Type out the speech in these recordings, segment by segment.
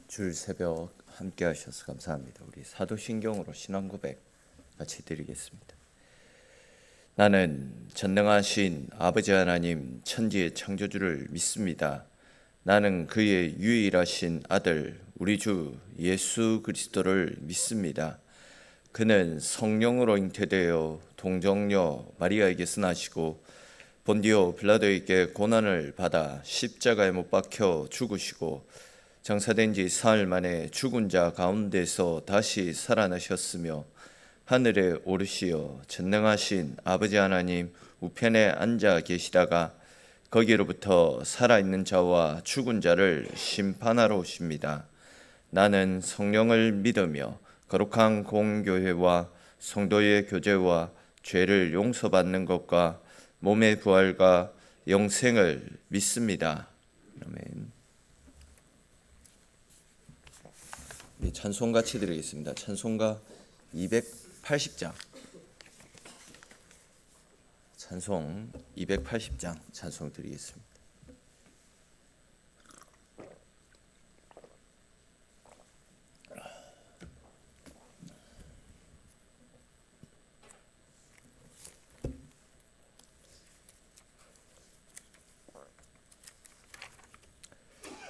줄 새벽 함께 하셔서 감사합니다. 우리 사도신경으로 신앙 고백 같이 드리겠습니다. 나는 전능하신 아버지 하나님 천지의 창조주를 믿습니다. 나는 그의 유일하신 아들 우리 주 예수 그리스도를 믿습니다. 그는 성령으로 잉태되어 동정녀 마리아에게서 나시고 본디오 빌라도에게 고난을 받아 십자가에 못 박혀 죽으시고 장사된 지 사흘 만에 죽은 자 가운데서 다시 살아나셨으며 하늘에 오르시어 전능하신 아버지 하나님 우편에 앉아 계시다가 거기로부터 살아있는 자와 죽은 자를 심판하러 오십니다. 나는 성령을 믿으며 거룩한 공교회와 성도의 교제와 죄를 용서받는 것과 몸의 부활과 영생을 믿습니다. 아멘. 찬송 같이 드리겠습니다. 찬송가 280장. 찬송 280장 찬송 드리겠습니다.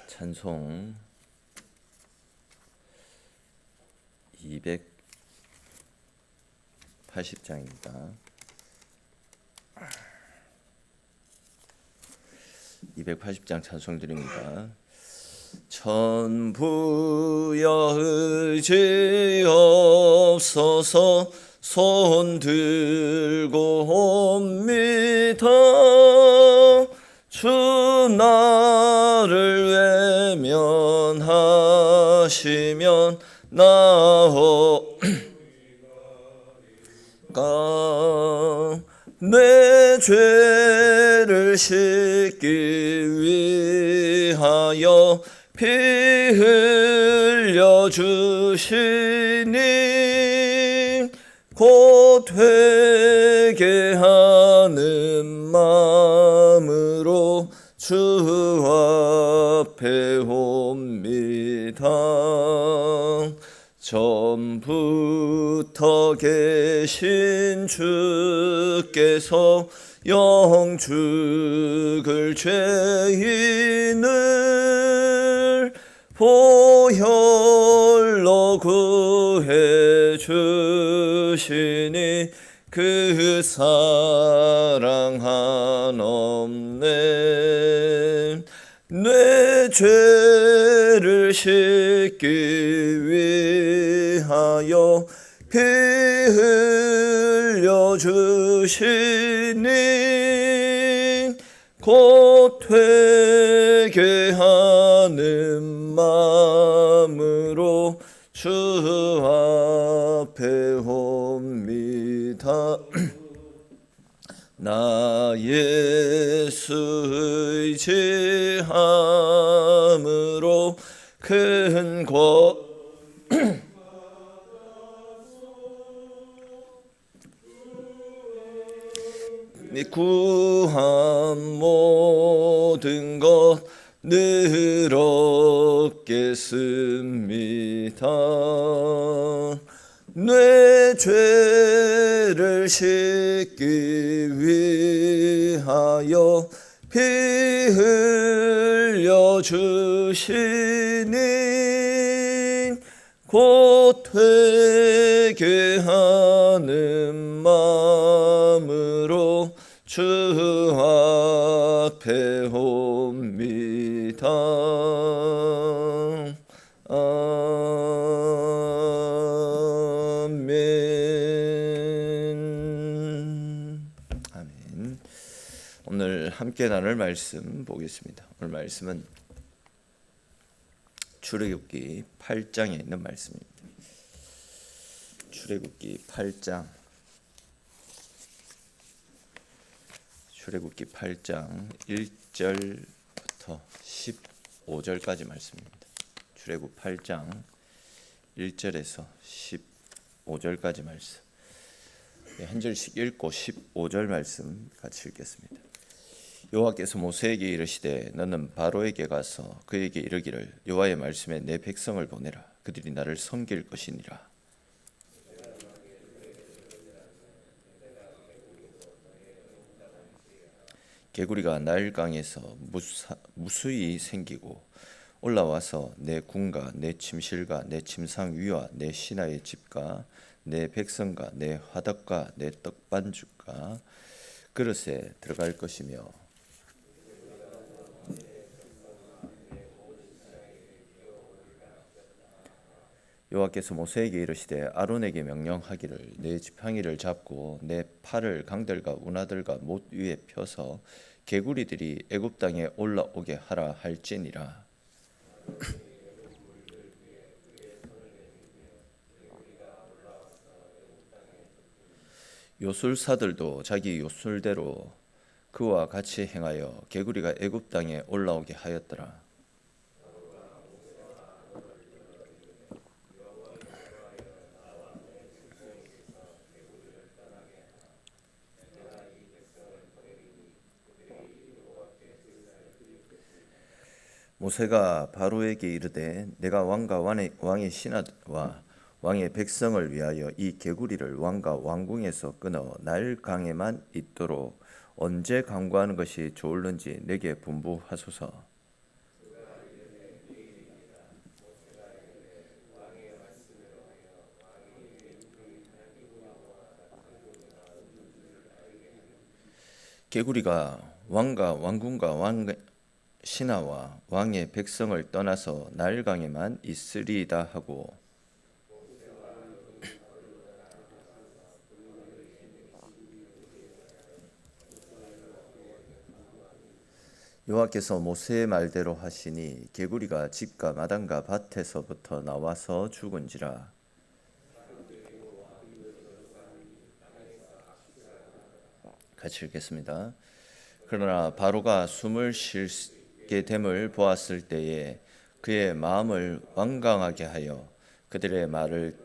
찬송 280장입니다. 280장 찬송 드립니다. 천부여 의지없어서 손 들고 옵니다. 주 나를 외면하시면 나오가 내 죄를 씻기 위하여 피 흘려 주시니 곧 회개하는 마음으로 주 앞에 옵니다. 전부터 계신 주께서 영죽을 죄인을 보혈로 구해 주시니 그 사랑 한없네. 내 죄를 씻기 위하여 피 흘려 주시니 곧 회개하는 마음으로 주 앞에 옵니다. 나 예수 의지함으로 큰 구한 모든 것 늘 얻겠습니다. 내 죄를 씻기 위하여 피 흘려 주시니 곧 회개하는 마음으로 주 앞에 옵니다. 아멘. 아멘. 오늘 함께 나눌 말씀 보겠습니다. 오늘 말씀은 출애굽기 8장에 있는 말씀입니다. 출애굽기 8장 1절부터 15절까지 말씀입니다. 출애굽 8장 1절에서 15절까지 말씀. 한 절씩 읽고 15절 말씀 같이 읽겠습니다. 여호와께서 모세에게 이르시되 너는 바로에게 가서 그에게 이르기를 여호와의 말씀에 내 백성을 보내라. 그들이 나를 섬길 것이니라. 개구리가 나일강에서 무수히 생기고 올라와서 내 궁과 내 침실과 내 침상 위와 내 신하의 집과 내 백성과 내 화덕과 내 떡반죽과 그릇에 들어갈 것이며 여호와께서 모세에게 이르시되 아론에게 명령하기를 내 지팡이를 잡고 내 팔을 강들과 운하들과 못 위에 펴서 개구리들이 애굽 땅에 올라오게 하라 할지니라. 요술사들도 자기 요술대로 그와 같이 행하여 개구리가 애굽 땅에 올라오게 하였더라. 모세가 바로에게 이르되 내가 왕과 왕의 신하와 왕의 백성을 위하여 이 개구리를 왕과 왕궁에서 끊어 나일강에만 있도록 언제 강구하는 것이 좋을는지 내게 분부하소서. 개구리가 왕과 왕궁과 왕 신하와 왕의 백성을 떠나서 나일강에만 있으리이다 하고 여호와께서 모세의 말대로 하시니 개구리가 집과 마당과 밭에서부터 나와서 죽은지라. 같이 읽겠습니다. 그러나 바로가 숨을 쉬게 됨을 보았을 때에 그의 마음을 완강하게 하여 그들의 말을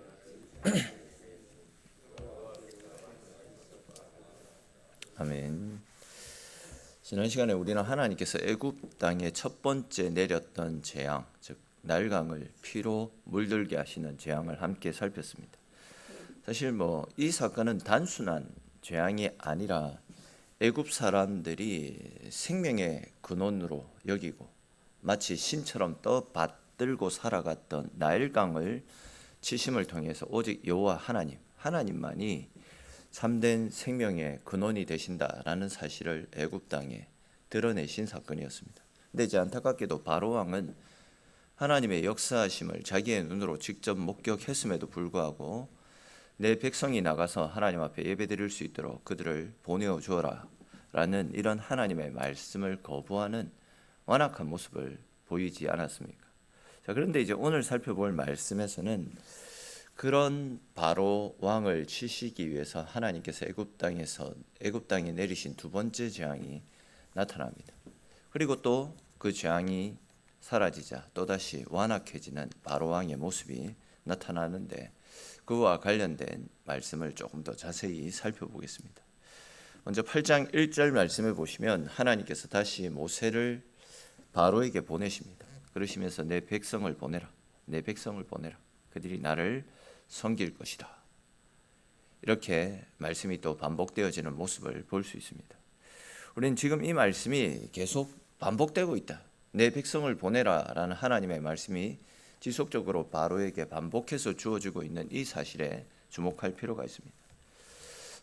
아멘. 지난 시간에 우리는 하나님께서 애굽 땅에 첫 번째 내렸던 재앙, 즉 나일강을 피로 물들게 하시는 재앙을 함께 살폈습니다. 사실 이 사건은 단순한 재앙이 아니라 애굽 사람들이 생명의 근원으로 여기고 마치 신처럼 떠받들고 살아갔던 나일강을 치심을 통해서 오직 여호와 하나님만이 참된 생명의 근원이 되신다라는 사실을 애굽 땅에 드러내신 사건이었습니다. 근데 이제 안타깝게도 바로 왕은 하나님의 역사하심을 자기의 눈으로 직접 목격했음에도 불구하고 내 백성이 나가서 하나님 앞에 예배드릴 수 있도록 그들을 보내어 주어라 라는 이런 하나님의 말씀을 거부하는 완악한 모습을 보이지 않았습니까? 자, 그런데 이제 오늘 살펴볼 말씀에서는 그런 바로 왕을 치시기 위해서 하나님께서 애굽 땅에 내리신 두 번째 재앙이 나타납니다. 그리고 또 그 재앙이 사라지자 또다시 완악해지는 바로 왕의 모습이 나타나는데 그와 관련된 말씀을 조금 더 자세히 살펴보겠습니다. 먼저 8장 1절 말씀을 보시면 하나님께서 다시 모세를 바로에게 보내십니다. 그러시면서 내 백성을 보내라. 내 백성을 보내라. 그들이 나를 섬길 것이다. 이렇게 말씀이 또 반복되어지는 모습을 볼 수 있습니다. 우리는 지금 이 말씀이 계속 반복되고 있다. 내 백성을 보내라 라는 하나님의 말씀이 지속적으로 바로에게 반복해서 주어지고 있는 이 사실에 주목할 필요가 있습니다.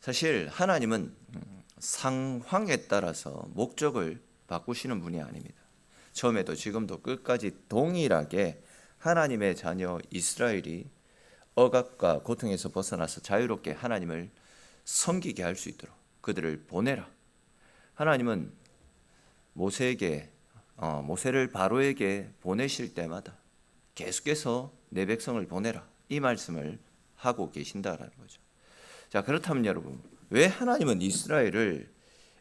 사실 하나님은 상황에 따라서 목적을 바꾸시는 분이 아닙니다. 처음에도 지금도 끝까지 동일하게 하나님의 자녀 이스라엘이 억압과 고통에서 벗어나서 자유롭게 하나님을 섬기게 할 수 있도록 그들을 보내라. 하나님은 모세를 바로에게 보내실 때마다 계속해서 내 백성을 보내라 이 말씀을 하고 계신다라는 거죠. 자, 그렇다면 여러분, 왜 하나님은 이스라엘을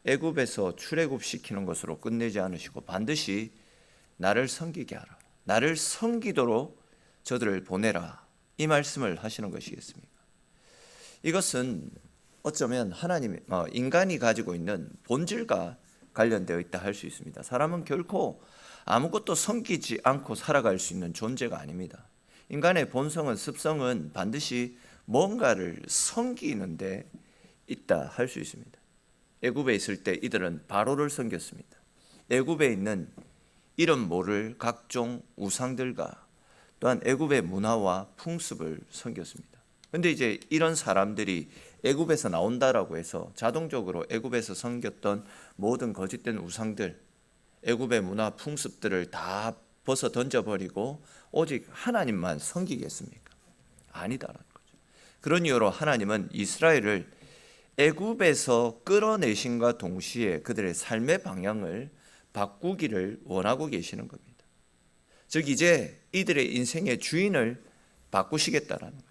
애굽에서 출애굽시키는 것으로 끝내지 않으시고 반드시 나를 섬기게 하라, 나를 섬기도록 저들을 보내라 이 말씀을 하시는 것이겠습니까? 이것은 어쩌면 인간이 가지고 있는 본질과 관련되어 있다 할 수 있습니다. 사람은 결코 아무것도 섬기지 않고 살아갈 수 있는 존재가 아닙니다. 인간의 본성은, 습성은 반드시 뭔가를 섬기는데 있다 할 수 있습니다. 애굽에 있을 때 이들은 바로를 섬겼습니다. 애굽에 있는 이름 모를 각종 우상들과 또한 애굽의 문화와 풍습을 섬겼습니다. 그런데 이제 이런 사람들이 애굽에서 나온다라고 해서 자동적으로 애굽에서 섬겼던 모든 거짓된 우상들, 애굽의 문화 풍습들을 다 벗어 던져버리고 오직 하나님만 섬기겠습니까? 아니다라는 거죠. 그런 이유로 하나님은 이스라엘을 애굽에서 끌어내신과 동시에 그들의 삶의 방향을 바꾸기를 원하고 계시는 겁니다. 즉 이제 이들의 인생의 주인을 바꾸시겠다라는 거죠.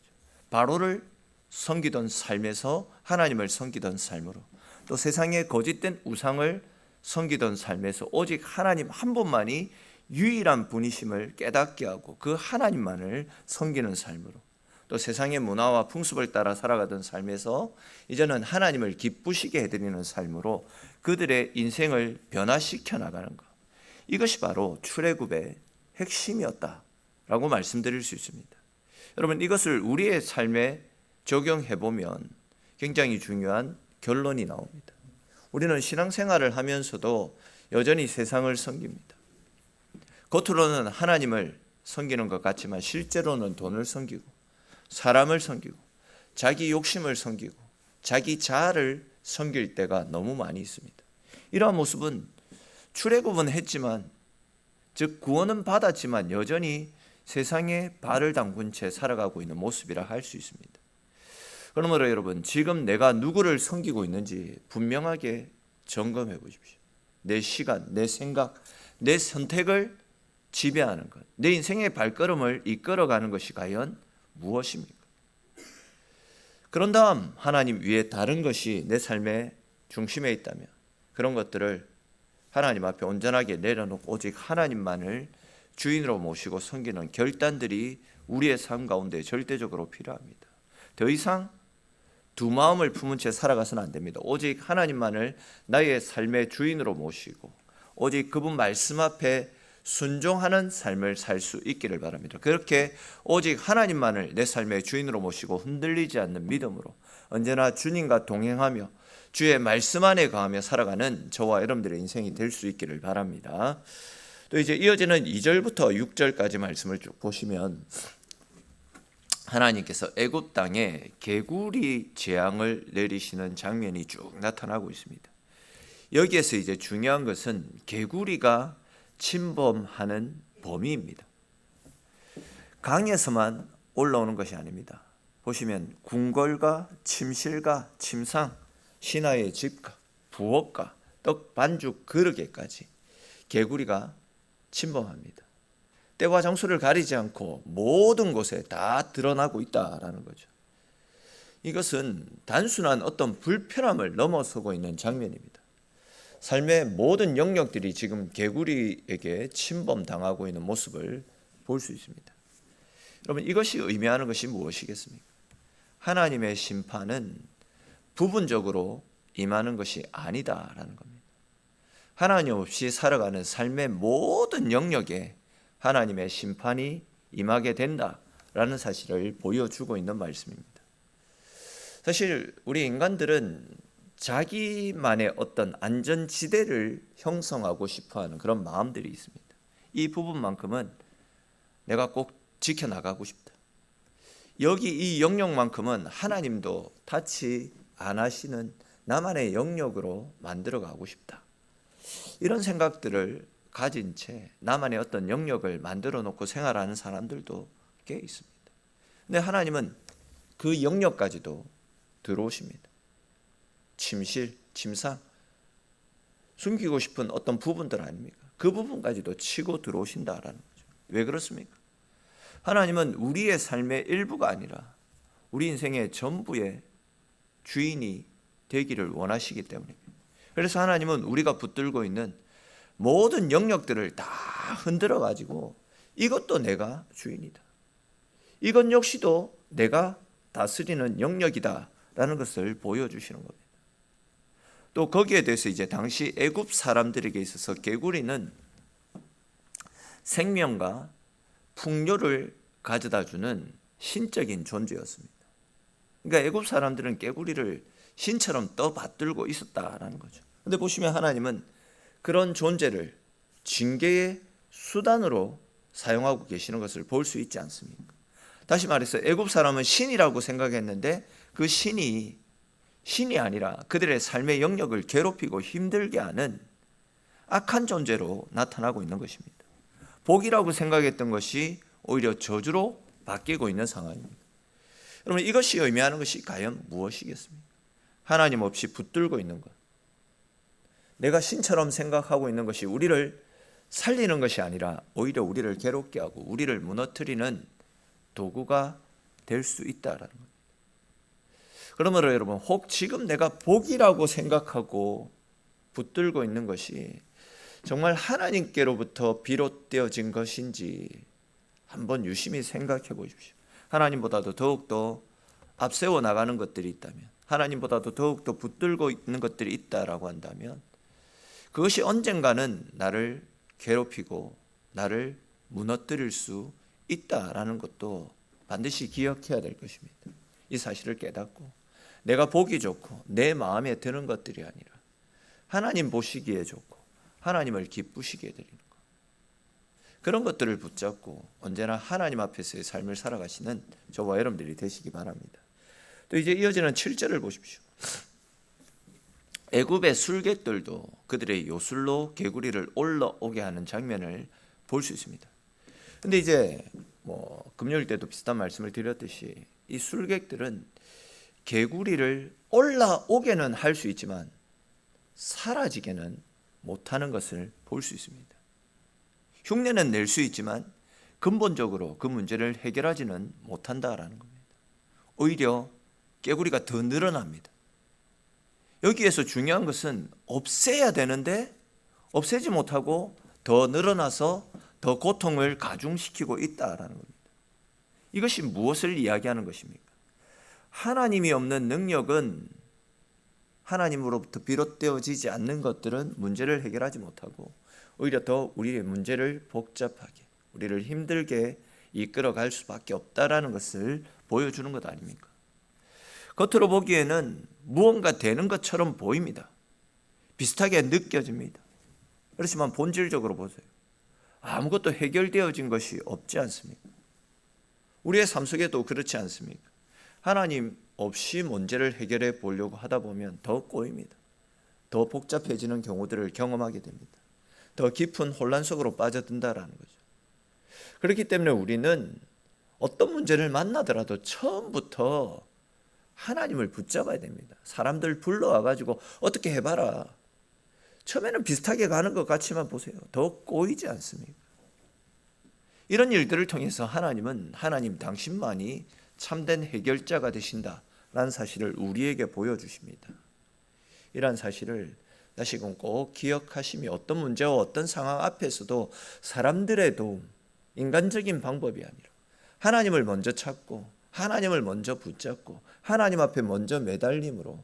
바로를 섬기던 삶에서 하나님을 섬기던 삶으로, 또 세상의 거짓된 우상을 섬기던 삶에서 오직 하나님 한 분만이 유일한 분이심을 깨닫게 하고 그 하나님만을 섬기는 삶으로, 또 세상의 문화와 풍습을 따라 살아가던 삶에서 이제는 하나님을 기쁘시게 해드리는 삶으로 그들의 인생을 변화시켜 나가는 것, 이것이 바로 출애굽의 핵심이었다라고 말씀드릴 수 있습니다. 여러분, 이것을 우리의 삶에 적용해 보면 굉장히 중요한 결론이 나옵니다. 우리는 신앙생활을 하면서도 여전히 세상을 섬깁니다. 겉으로는 하나님을 섬기는 것 같지만 실제로는 돈을 섬기고 사람을 섬기고 자기 욕심을 섬기고 자기 자아를 섬길 때가 너무 많이 있습니다. 이러한 모습은 출애굽은 했지만, 즉 구원은 받았지만 여전히 세상에 발을 담근 채 살아가고 있는 모습이라 할 수 있습니다. 그러므로 여러분, 지금 내가 누구를 섬기고 있는지 분명하게 점검해 보십시오. 내 시간, 내 생각, 내 선택을 지배하는 것, 내 인생의 발걸음을 이끌어가는 것이 과연 무엇입니까? 그런 다음 하나님 위에 다른 것이 내 삶의 중심에 있다면 그런 것들을 하나님 앞에 온전하게 내려놓고 오직 하나님만을 주인으로 모시고 섬기는 결단들이 우리의 삶 가운데 절대적으로 필요합니다. 더 이상 두 마음을 품은 채 살아가서는 안 됩니다. 오직 하나님만을 나의 삶의 주인으로 모시고 오직 그분 말씀 앞에 순종하는 삶을 살 수 있기를 바랍니다. 그렇게 오직 하나님만을 내 삶의 주인으로 모시고 흔들리지 않는 믿음으로 언제나 주님과 동행하며 주의 말씀 안에 거하며 살아가는 저와 여러분들의 인생이 될 수 있기를 바랍니다. 또 이제 이어지는 2절부터 6절까지 말씀을 쭉 보시면 하나님께서 애굽 땅에 개구리 재앙을 내리시는 장면이 쭉 나타나고 있습니다. 여기에서 이제 중요한 것은 개구리가 침범하는 범위입니다. 강에서만 올라오는 것이 아닙니다. 보시면 궁궐과 침실과 침상, 신하의 집과 부엌과 떡 반죽 그릇에까지 개구리가 침범합니다. 때와 장소를 가리지 않고 모든 곳에 다 드러나고 있다라는 거죠. 이것은 단순한 어떤 불편함을 넘어서고 있는 장면입니다. 삶의 모든 영역들이 지금 개구리에게 침범당하고 있는 모습을 볼 수 있습니다. 여러분, 이것이 의미하는 것이 무엇이겠습니까? 하나님의 심판은 부분적으로 임하는 것이 아니다라는 겁니다. 하나님 없이 살아가는 삶의 모든 영역에 하나님의 심판이 임하게 된다라는 사실을 보여주고 있는 말씀입니다. 사실 우리 인간들은 자기만의 어떤 안전지대를 형성하고 싶어하는 그런 마음들이 있습니다. 이 부분만큼은 내가 꼭 지켜나가고 싶다. 여기 이 영역만큼은 하나님도 타치 안 하시는 나만의 영역으로 만들어가고 싶다. 이런 생각들을 가진 채 나만의 어떤 영역을 만들어 놓고 생활하는 사람들도 꽤 있습니다. 근데 하나님은 그 영역까지도 들어오십니다. 침실, 침상, 숨기고 싶은 어떤 부분들 아닙니까? 그 부분까지도 치고 들어오신다라는 거죠. 왜 그렇습니까? 하나님은 우리의 삶의 일부가 아니라 우리 인생의 전부의 주인이 되기를 원하시기 때문입니다. 그래서 하나님은 우리가 붙들고 있는 모든 영역들을 다 흔들어 가지고 이것도 내가 주인이다, 이것 역시도 내가 다스리는 영역이다 라는 것을 보여주시는 겁니다. 또 거기에 대해서 이제 당시 애굽 사람들에게 있어서 개구리는 생명과 풍요를 가져다 주는 신적인 존재였습니다. 그러니까 애굽 사람들은 개구리를 신처럼 떠받들고 있었다라는 거죠. 근데 보시면 하나님은 그런 존재를 징계의 수단으로 사용하고 계시는 것을 볼 수 있지 않습니까? 다시 말해서 애굽 사람은 신이라고 생각했는데 그 신이 아니라 그들의 삶의 영역을 괴롭히고 힘들게 하는 악한 존재로 나타나고 있는 것입니다. 복이라고 생각했던 것이 오히려 저주로 바뀌고 있는 상황입니다. 여러분, 이것이 의미하는 것이 과연 무엇이겠습니까? 하나님 없이 붙들고 있는 것, 내가 신처럼 생각하고 있는 것이 우리를 살리는 것이 아니라 오히려 우리를 괴롭게 하고 우리를 무너뜨리는 도구가 될 수 있다라는 것. 그러므로 여러분, 혹 지금 내가 복이라고 생각하고 붙들고 있는 것이 정말 하나님께로부터 비롯되어진 것인지 한번 유심히 생각해 보십시오. 하나님보다도 더욱더 앞세워 나가는 것들이 있다면, 하나님보다도 더욱더 붙들고 있는 것들이 있다라고 한다면 그것이 언젠가는 나를 괴롭히고 나를 무너뜨릴 수 있다라는 것도 반드시 기억해야 될 것입니다. 이 사실을 깨닫고 내가 보기 좋고 내 마음에 드는 것들이 아니라 하나님 보시기에 좋고 하나님을 기쁘시게 드리는 것, 그런 것들을 붙잡고 언제나 하나님 앞에서의 삶을 살아가시는 저와 여러분들이 되시기 바랍니다. 또 이제 이어지는 7절을 보십시오. 애굽의 술객들도 그들의 요술로 개구리를 올라오게 하는 장면을 볼 수 있습니다. 근데 이제 금요일 때도 비슷한 말씀을 드렸듯이 이 술객들은 개구리를 올라오게는 할 수 있지만 사라지게는 못하는 것을 볼 수 있습니다. 흉내는 낼 수 있지만 근본적으로 그 문제를 해결하지는 못한다라는 겁니다. 오히려 개구리가 더 늘어납니다. 여기에서 중요한 것은 없애야 되는데 없애지 못하고 더 늘어나서 더 고통을 가중시키고 있다라는 겁니다. 이것이 무엇을 이야기하는 것입니까? 하나님이 없는 능력은, 하나님으로부터 비롯되어지지 않는 것들은 문제를 해결하지 못하고 오히려 더 우리의 문제를 복잡하게, 우리를 힘들게 이끌어갈 수밖에 없다라는 것을 보여주는 것 아닙니까? 겉으로 보기에는 무언가 되는 것처럼 보입니다. 비슷하게 느껴집니다. 그렇지만 본질적으로 보세요. 아무것도 해결되어진 것이 없지 않습니까? 우리의 삶 속에도 그렇지 않습니까? 하나님 없이 문제를 해결해 보려고 하다 보면 더 꼬입니다. 더 복잡해지는 경우들을 경험하게 됩니다. 더 깊은 혼란 속으로 빠져든다라는 거죠. 그렇기 때문에 우리는 어떤 문제를 만나더라도 처음부터 하나님을 붙잡아야 됩니다. 사람들 불러와가지고 어떻게 해봐라. 처음에는 비슷하게 가는 것 같지만 보세요. 더 꼬이지 않습니까? 이런 일들을 통해서 하나님은 하나님 당신만이 참된 해결자가 되신다라는 사실을 우리에게 보여주십니다. 이러한 사실을 다시금 꼭 기억하시며 어떤 문제와 어떤 상황 앞에서도 사람들의 도움, 인간적인 방법이 아니라 하나님을 먼저 찾고 하나님을 먼저 붙잡고 하나님 앞에 먼저 매달림으로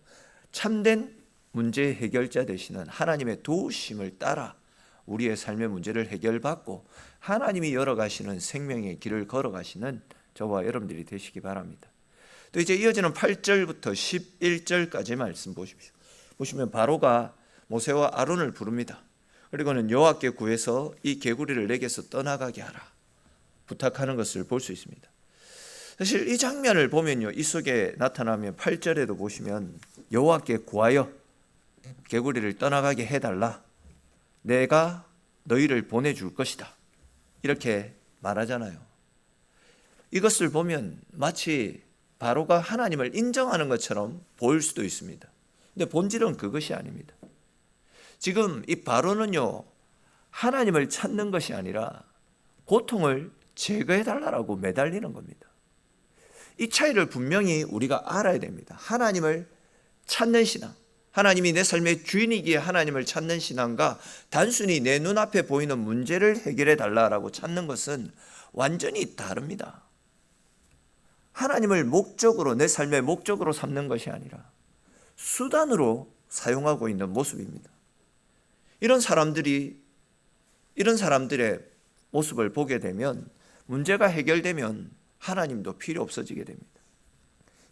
참된 문제 해결자 되시는 하나님의 도우심을 따라 우리의 삶의 문제를 해결받고 하나님이 열어가시는 생명의 길을 걸어가시는 저와 여러분들이 되시기 바랍니다. 또 이제 이어지는 8절부터 11절까지 말씀 보십시오. 보시면 바로가 모세와 아론을 부릅니다. 그리고는 여호와께 구해서 이 개구리를 내게서 떠나가게 하라 부탁하는 것을 볼 수 있습니다. 사실 이 장면을 보면요, 이 속에 나타나면 8절에도 보시면 여호와께 구하여 개구리를 떠나가게 해달라, 내가 너희를 보내줄 것이다, 이렇게 말하잖아요. 이것을 보면 마치 바로가 하나님을 인정하는 것처럼 보일 수도 있습니다. 근데 본질은 그것이 아닙니다. 지금 이 바로는요, 하나님을 찾는 것이 아니라 고통을 제거해달라고 매달리는 겁니다. 이 차이를 분명히 우리가 알아야 됩니다. 하나님을 찾는 신앙, 하나님이 내 삶의 주인이기에 하나님을 찾는 신앙과 단순히 내 눈앞에 보이는 문제를 해결해 달라고 찾는 것은 완전히 다릅니다. 하나님을 목적으로, 내 삶의 목적으로 삼는 것이 아니라 수단으로 사용하고 있는 모습입니다. 이런 사람들의 모습을 보게 되면 문제가 해결되면 하나님도 필요 없어지게 됩니다.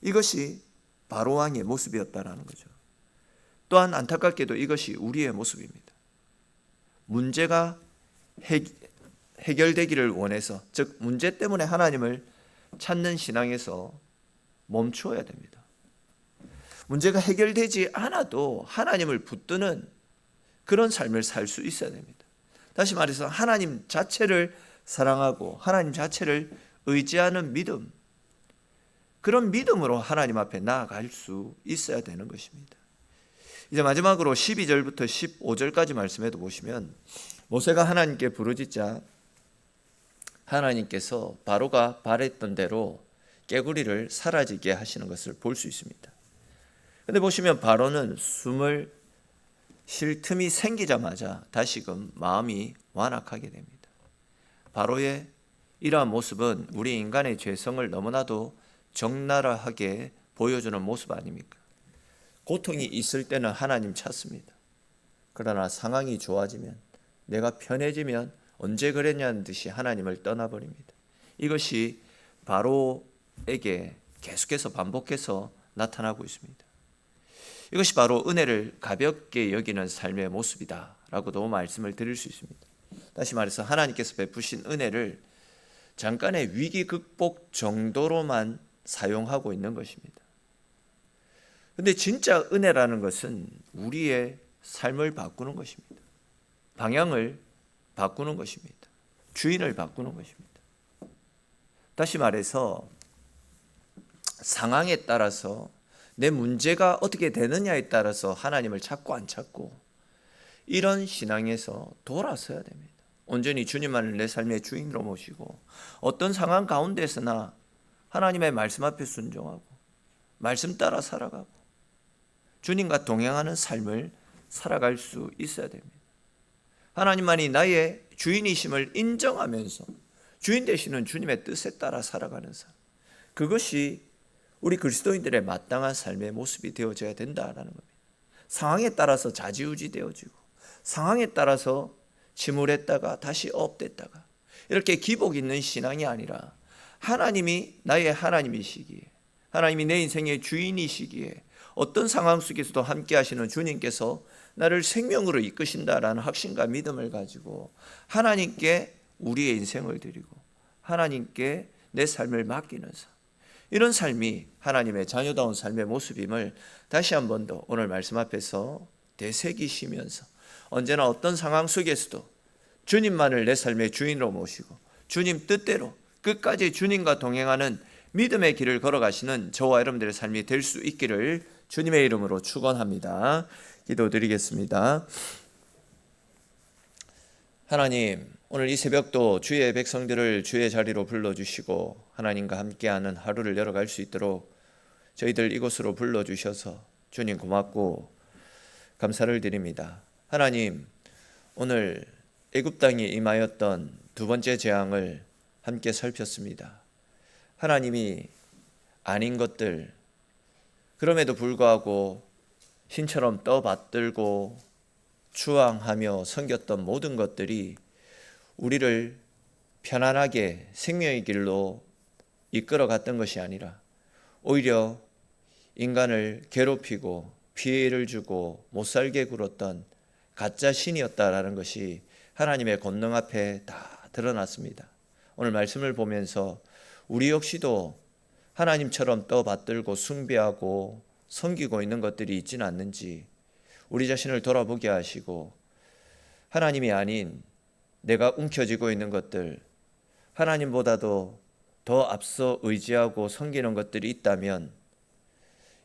이것이 바로 왕의 모습이었다라는 거죠. 또한 안타깝게도 이것이 우리의 모습입니다. 문제가 해결되기를 원해서, 즉 문제 때문에 하나님을 찾는 신앙에서 멈추어야 됩니다. 문제가 해결되지 않아도 하나님을 붙드는 그런 삶을 살 수 있어야 됩니다. 다시 말해서 하나님 자체를 사랑하고 하나님 자체를 의지하는 믿음, 그런 믿음으로 하나님 앞에 나아갈 수 있어야 되는 것입니다. 이제 마지막으로 12절부터 15절까지 말씀해도 보시면 모세가 하나님께 부르짖자 하나님께서 바로가 바랬던 대로 깨구리를 사라지게 하시는 것을 볼 수 있습니다. 그런데 보시면 바로는 숨을 쉴 틈이 생기자마자 다시금 마음이 완악하게 됩니다. 바로의 이러한 모습은 우리 인간의 죄성을 너무나도 적나라하게 보여주는 모습 아닙니까? 고통이 있을 때는 하나님 찾습니다. 그러나 상황이 좋아지면, 내가 편해지면 언제 그랬냐는 듯이 하나님을 떠나버립니다. 이것이 바로에게 계속해서 반복해서 나타나고 있습니다. 이것이 바로 은혜를 가볍게 여기는 삶의 모습이다라고도 말씀을 드릴 수 있습니다. 다시 말해서 하나님께서 베푸신 은혜를 잠깐의 위기 극복 정도로만 사용하고 있는 것입니다. 그런데 진짜 은혜라는 것은 우리의 삶을 바꾸는 것입니다. 방향을 바꾸는 것입니다. 주인을 바꾸는 것입니다. 다시 말해서 상황에 따라서 내 문제가 어떻게 되느냐에 따라서 하나님을 찾고 안 찾고, 이런 신앙에서 돌아서야 됩니다. 온전히 주님만을 내 삶의 주인으로 모시고 어떤 상황 가운데서나 하나님의 말씀 앞에 순종하고 말씀 따라 살아가고 주님과 동행하는 삶을 살아갈 수 있어야 됩니다. 하나님만이 나의 주인이심을 인정하면서 주인 되시는 주님의 뜻에 따라 살아가는 삶, 그것이 우리 그리스도인들의 마땅한 삶의 모습이 되어져야 된다라는 겁니다. 상황에 따라서 좌지우지 되어지고 상황에 따라서 침울했다가 다시 업됐다가 이렇게 기복 있는 신앙이 아니라, 하나님이 나의 하나님이시기에, 하나님이 내 인생의 주인이시기에 어떤 상황 속에서도 함께 하시는 주님께서 나를 생명으로 이끄신다라는 확신과 믿음을 가지고 하나님께 우리의 인생을 드리고 하나님께 내 삶을 맡기는 삶, 이런 삶이 하나님의 자녀다운 삶의 모습임을 다시 한 번 더 오늘 말씀 앞에서 되새기시면서 언제나 어떤 상황 속에서도 주님만을 내 삶의 주인으로 모시고 주님 뜻대로 끝까지 주님과 동행하는 믿음의 길을 걸어가시는 저와 여러분들의 삶이 될 수 있기를 주님의 이름으로 축원합니다. 기도드리겠습니다. 하나님, 오늘 이 새벽도 주의 백성들을 주의 자리로 불러주시고 하나님과 함께하는 하루를 열어갈 수 있도록 저희들 이곳으로 불러주셔서 주님 고맙고 감사를 드립니다. 하나님, 오늘 애굽 땅에 임하였던 두 번째 재앙을 함께 살폈습니다. 하나님이 아닌 것들, 그럼에도 불구하고 신처럼 떠받들고 추앙하며 섬겼던 모든 것들이 우리를 편안하게 생명의 길로 이끌어갔던 것이 아니라 오히려 인간을 괴롭히고 피해를 주고 못살게 굴었던 가짜 신이었다라는 것이 하나님의 권능 앞에 다 드러났습니다. 오늘 말씀을 보면서 우리 역시도 하나님처럼 떠받들고 숭배하고 섬기고 있는 것들이 있지는 않는지 우리 자신을 돌아보게 하시고, 하나님이 아닌 내가 움켜쥐고 있는 것들, 하나님보다도 더 앞서 의지하고 섬기는 것들이 있다면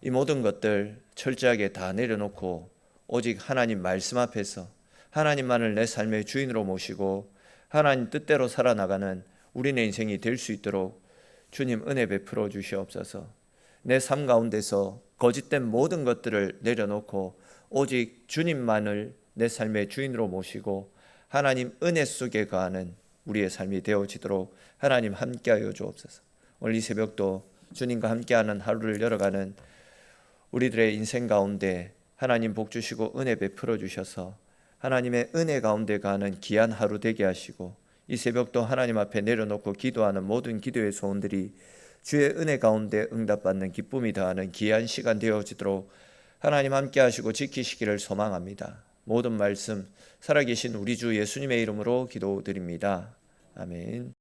이 모든 것들 철저하게 다 내려놓고 오직 하나님 말씀 앞에서 하나님만을 내 삶의 주인으로 모시고 하나님 뜻대로 살아나가는 우리의 인생이 될 수 있도록 주님 은혜 베풀어 주시옵소서. 내 삶 가운데서 거짓된 모든 것들을 내려놓고 오직 주님만을 내 삶의 주인으로 모시고 하나님 은혜 속에 거하는 우리의 삶이 되어지도록 하나님 함께하여 주옵소서. 오늘 이 새벽도 주님과 함께하는 하루를 열어가는 우리들의 인생 가운데 하나님 복 주시고 은혜 베풀어 주셔서 하나님의 은혜 가운데 가는 귀한 하루 되게 하시고, 이 새벽도 하나님 앞에 내려놓고 기도하는 모든 기도의 소원들이 주의 은혜 가운데 응답받는 기쁨이 더하는 귀한 시간 되어지도록 하나님 함께 하시고 지키시기를 소망합니다. 모든 말씀 살아계신 우리 주 예수님의 이름으로 기도드립니다. 아멘.